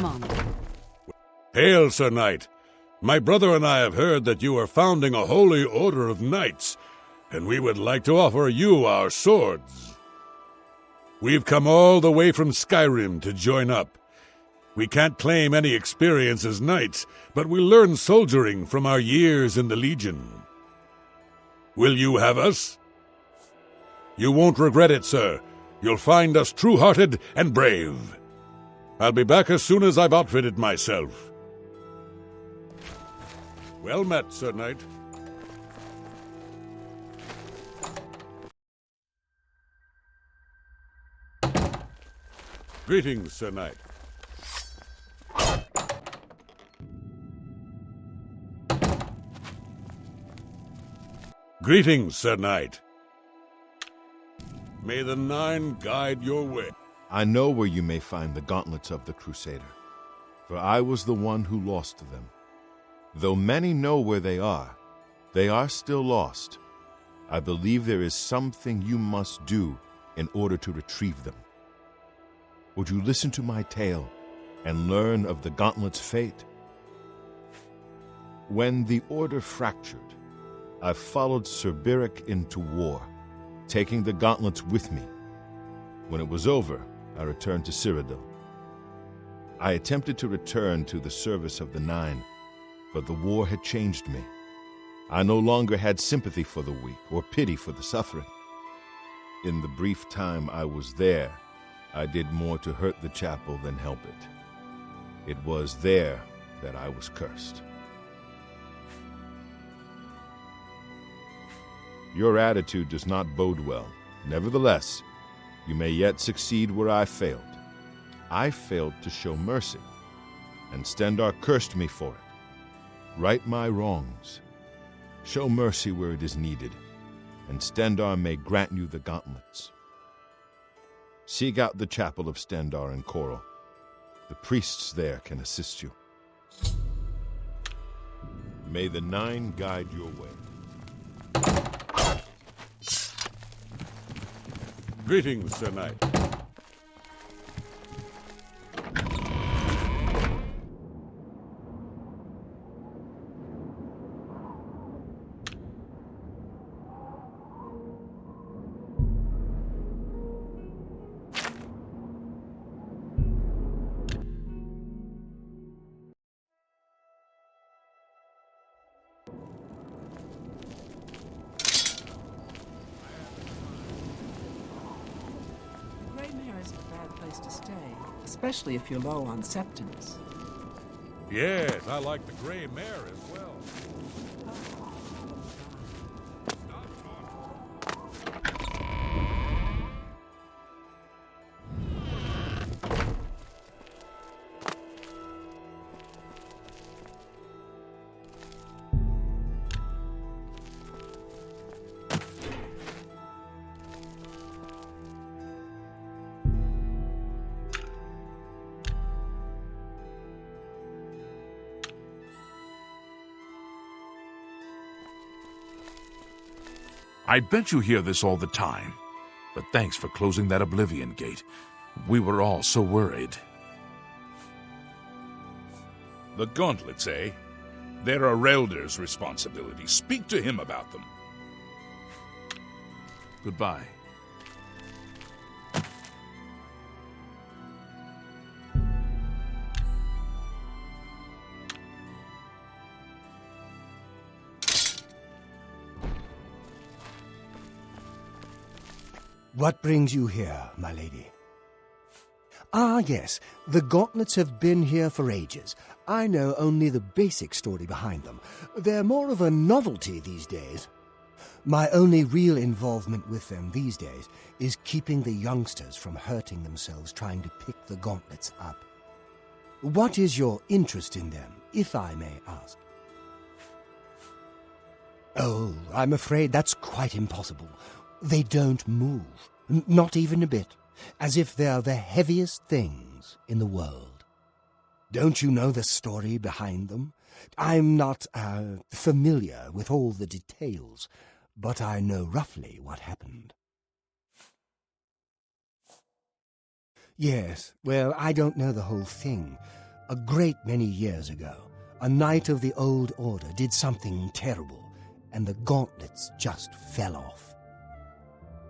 Come on. Hail, Sir Knight. My brother and I have heard that you are founding a holy order of knights, and we would like to offer you our swords. We've come all the way from Skyrim to join up. We can't claim any experience as knights, but we learn soldiering from our years in the Legion. Will you have us? You won't regret it, sir. You'll find us true-hearted and brave. I'll be back as soon as I've outfitted myself. Well met, Sir Knight. Greetings, Sir Knight. Greetings, Sir Knight. May the Nine guide your way. I know where you may find the gauntlets of the Crusader, for I was the one who lost them. Though many know where they are still lost. I believe there is something you must do in order to retrieve them. Would you listen to my tale and learn of the gauntlet's fate? When the Order fractured, I followed Sir Beric into war, taking the gauntlets with me. When it was over, I returned to Cyrodiil. I attempted to return to the service of the Nine, but the war had changed me. I no longer had sympathy for the weak or pity for the suffering. In the brief time I was there, I did more to hurt the chapel than help it. It was there that I was cursed. Your attitude does not bode well. Nevertheless, you may yet succeed where I failed. I failed to show mercy, and Stendarr cursed me for it. Right my wrongs. Show mercy where it is needed, and Stendarr may grant you the gauntlets. Seek out the chapel of Stendarr in Coral. The priests there can assist you. May the Nine guide your way. Greetings, Sir Knight. To stay, especially if you're low on septons. Yes, I like the gray mare as well. I bet you hear this all the time, but thanks for closing that Oblivion gate. We were all so worried. The gauntlets, eh? They're Arelder's responsibility. Speak to him about them. Goodbye. What brings you here, my lady? Ah, yes, the gauntlets have been here for ages. I know only the basic story behind them. They're more of a novelty these days. My only real involvement with them these days is keeping the youngsters from hurting themselves trying to pick the gauntlets up. What is your interest in them, if I may ask? Oh, I'm afraid that's quite impossible. They don't move, not even a bit, as if they're the heaviest things in the world. Don't you know the story behind them? I'm not familiar with all the details, but I know roughly what happened. Yes, well, I don't know the whole thing, A great many years ago, a knight of the old order did something terrible, and the gauntlets just fell off.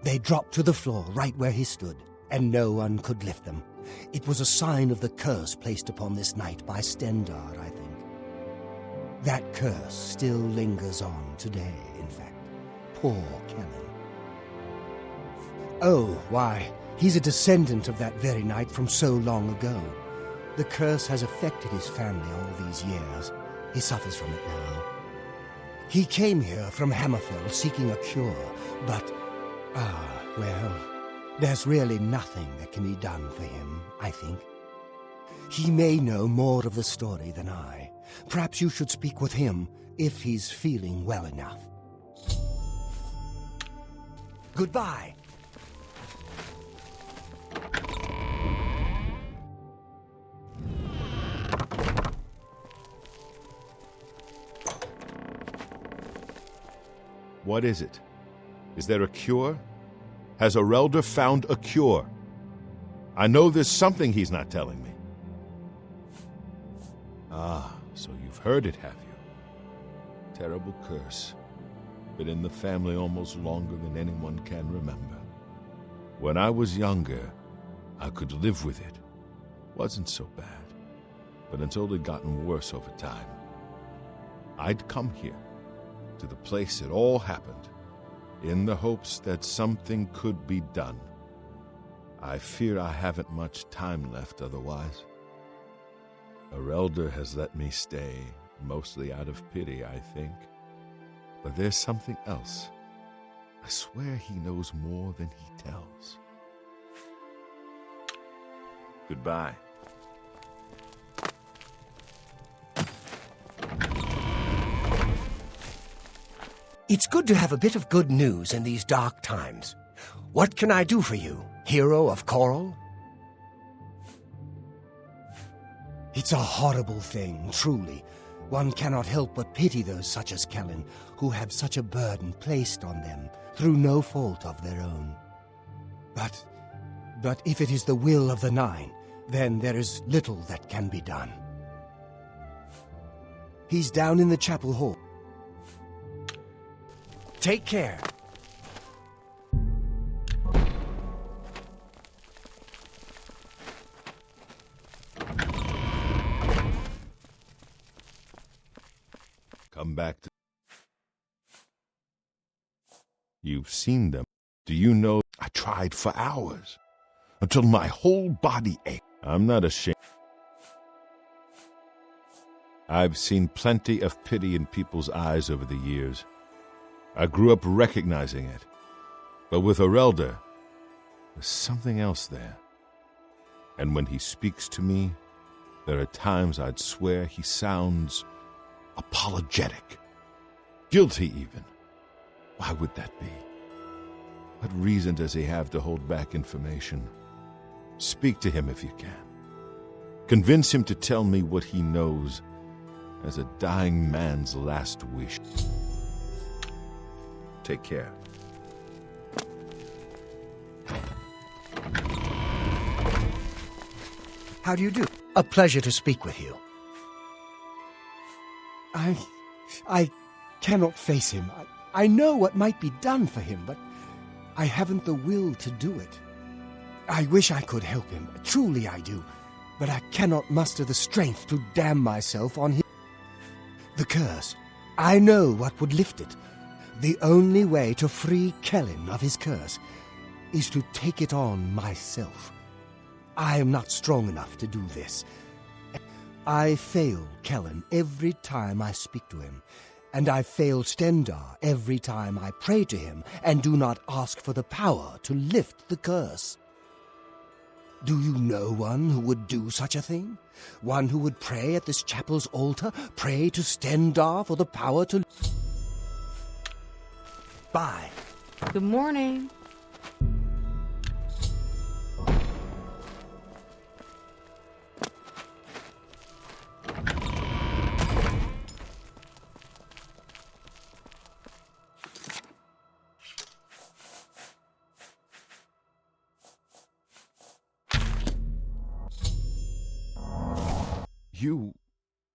They dropped to the floor right where he stood, and no one could lift them. It was a sign of the curse placed upon this knight by Stendar, I think. That curse still lingers on today, in fact. Poor Kellen. Oh, why, he's a descendant of that very knight from so long ago. The curse has affected his family all these years. He suffers from it now. He came here from Hammerfell seeking a cure, but, well, there's really nothing that can be done for him, I think. He may know more of the story than I. Perhaps you should speak with him if he's feeling well enough. Goodbye. What is it? Is there a cure? Has Arelder found a cure? I know there's something he's not telling me. Ah, so you've heard it, have you? Terrible curse. Been in the family almost longer than anyone can remember. When I was younger, I could live with it. Wasn't so bad. But until it gotten worse over time, I'd come here, to the place it all happened, in the hopes that something could be done. I fear I haven't much time left otherwise. Arelder has let me stay, mostly out of pity, I think. But there's something else. I swear he knows more than he tells. Goodbye. It's good to have a bit of good news in these dark times. What can I do for you, hero of Coral? It's a horrible thing, truly. One cannot help but pity those such as Kellen, who have such a burden placed on them through no fault of their own. But if it is the will of the Nine, then there is little that can be done. He's down in the chapel hall. Take care. Come back to... You've seen them. Do you know I tried for hours, until my whole body ached. I'm not ashamed. I've seen plenty of pity in people's eyes over the years. I grew up recognizing it. But with Arelder, there's something else there. And when he speaks to me, there are times I'd swear he sounds apologetic. Guilty, even. Why would that be? What reason does he have to hold back information? Speak to him if you can. Convince him to tell me what he knows as a dying man's last wish. Take care. How do you do? A pleasure to speak with you. I cannot face him. I know what might be done for him, but I haven't the will to do it. I wish I could help him. Truly I do. But I cannot muster the strength to damn myself on him. The curse. I know what would lift it. The only way to free Kellen of his curse is to take it on myself. I am not strong enough to do this. I fail Kellen every time I speak to him, and I fail Stendar every time I pray to him and do not ask for the power to lift the curse. Do you know one who would do such a thing? One who would pray at this chapel's altar, pray to Stendar for the power to... Bye. Good morning.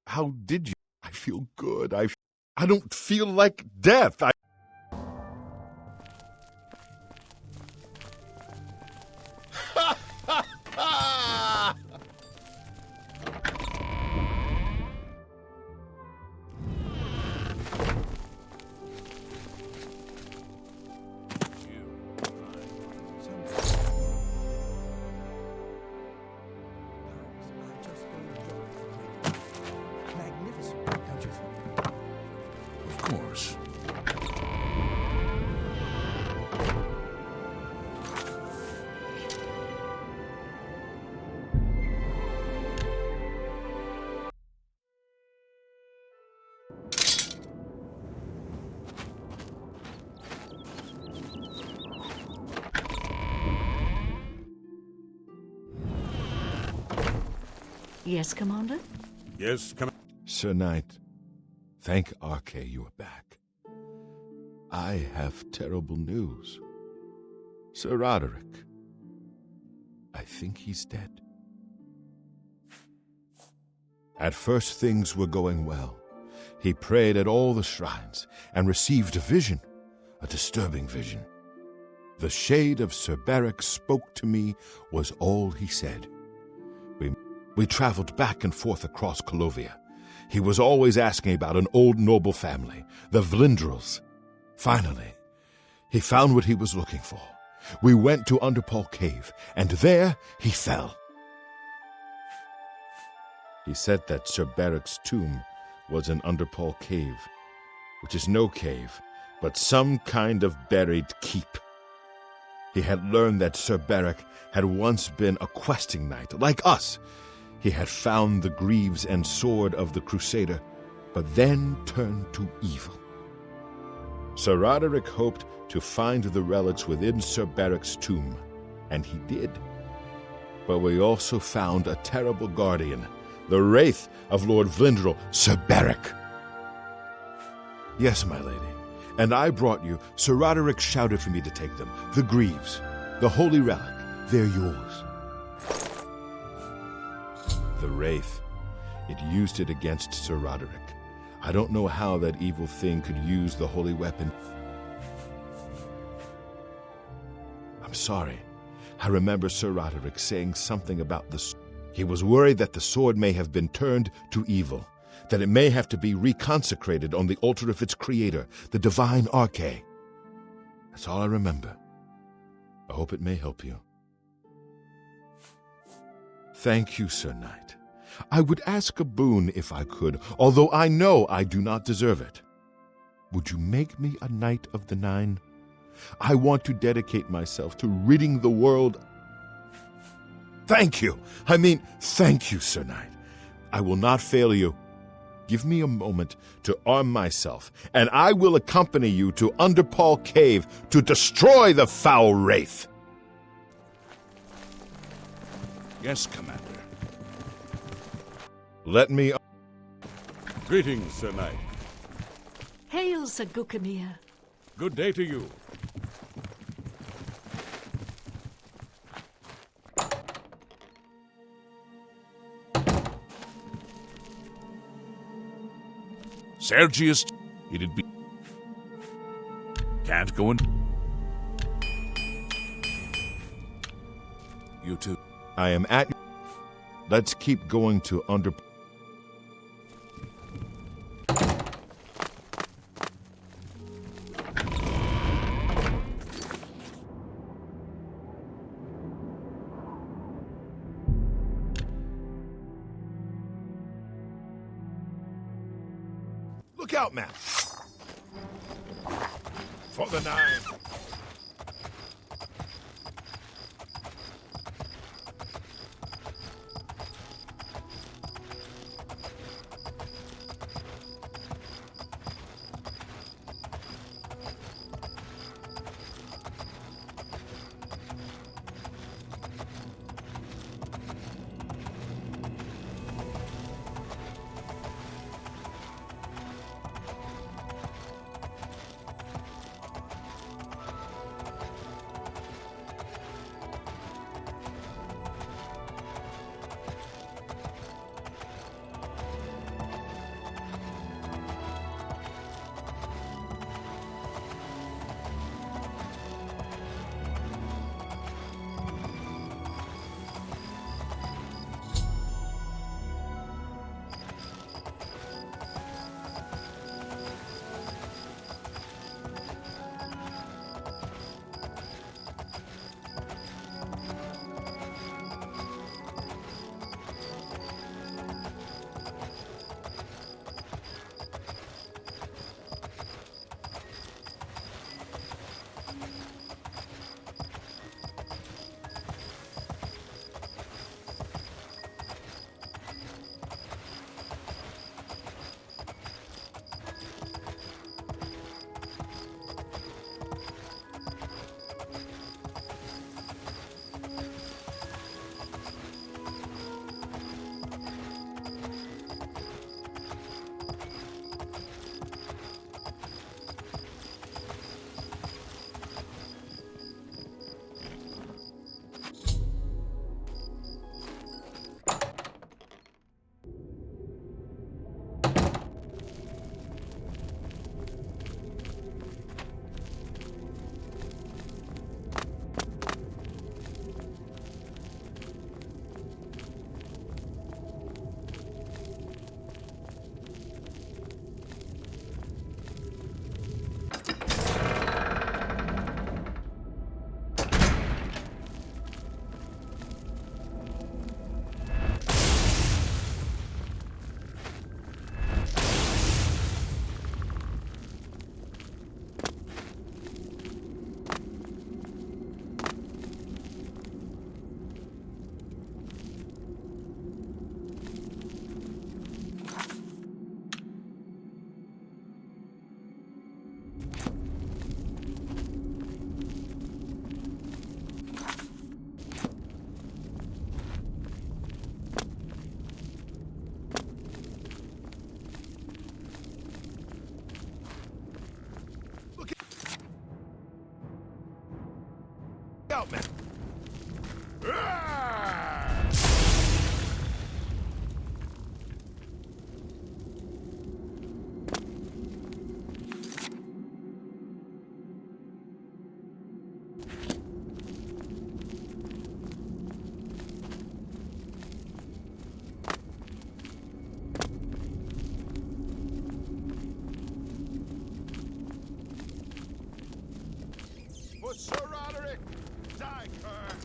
How did you? I feel good. I don't feel like death. Magnificent, don't you think? Of course. Yes, Commander? Yes, come. Sir Knight, thank Arche you are back. I have terrible news. Sir Roderick, I think he's dead. At first things were going well. He prayed at all the shrines and received a vision, a disturbing vision. The shade of Sir Beric spoke to me was all he said. We traveled back and forth across Colovia. He was always asking about an old noble family, the Vlindrels. Finally, he found what he was looking for. We went to Underpall Cave, and there he fell. He said that Sir Beric's tomb was in Underpall Cave, which is no cave, but some kind of buried keep. He had learned that Sir Beric had once been a questing knight, like us. He had found the greaves and sword of the Crusader, but then turned to evil. Sir Roderick hoped to find the relics within Sir Beric's tomb, and he did. But we also found a terrible guardian, the wraith of Lord Vlindrel, Sir Beric. Yes, my lady, and I brought you. Sir Roderick shouted for me to take them. The greaves, the holy relic, they're yours. The wraith, it used it against Sir Roderick. I don't know how that evil thing could use the holy weapon. I'm sorry. I remember Sir Roderick saying something about the sword. He was worried that the sword may have been turned to evil, that it may have to be reconsecrated on the altar of its creator, the divine Arche. That's all I remember. I hope it may help you. Thank you, Sir Knight. I would ask a boon if I could, although I know I do not deserve it. Would you make me a Knight of the Nine? I want to dedicate myself to ridding the world. Thank you. Thank you, Sir Knight. I will not fail you. Give me a moment to arm myself, and I will accompany you to Underpall Cave to destroy the foul wraith. Yes, Commander. Let me... Greetings, Sir Knight. Hail, Sir Gucamere. Good day to you. Sergius, it'd be... Can't go in... You too. I am at... Let's keep going to under... Look out, man! For the nine! Out, man. For Sir Roderick, die, cur!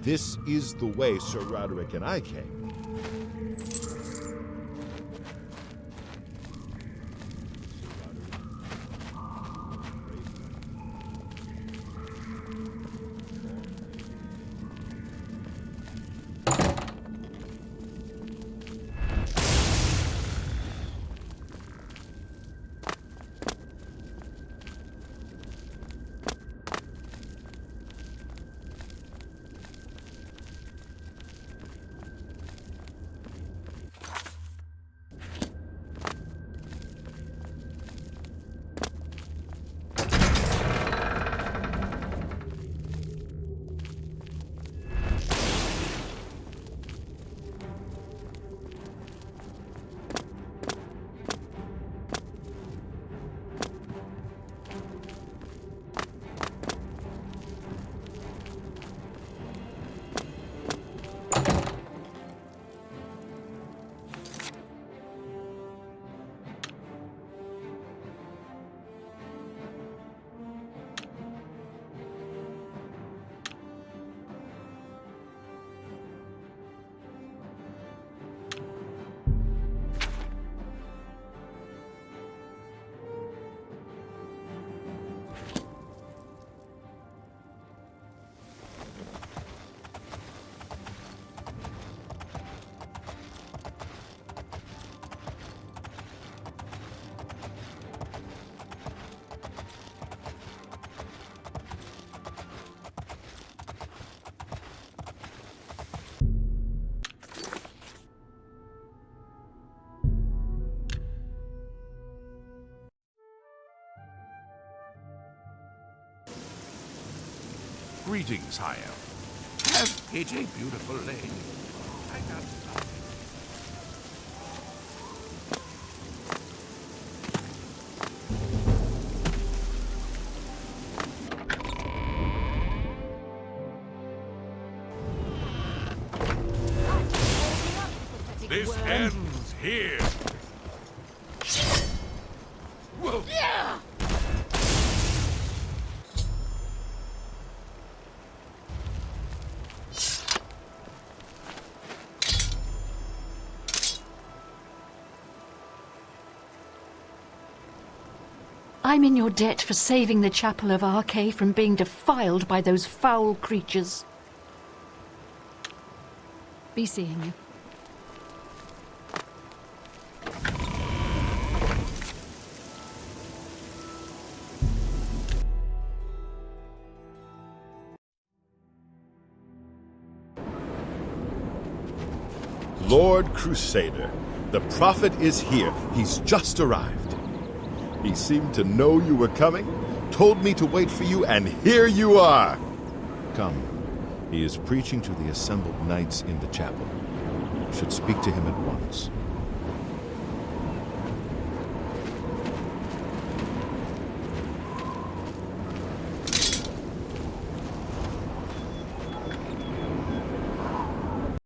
This is the way Sir Roderick and I came. Greetings, High Elf. Have pity, beautiful lady. I got This ends here. Whoa. I'm in your debt for saving the Chapel of Arche from being defiled by those foul creatures. Be seeing you. Lord Crusader, the prophet is here. He's just arrived. He seemed to know you were coming, told me to wait for you, and here you are. Come. He is preaching to the assembled knights in the chapel. You should speak to him at once.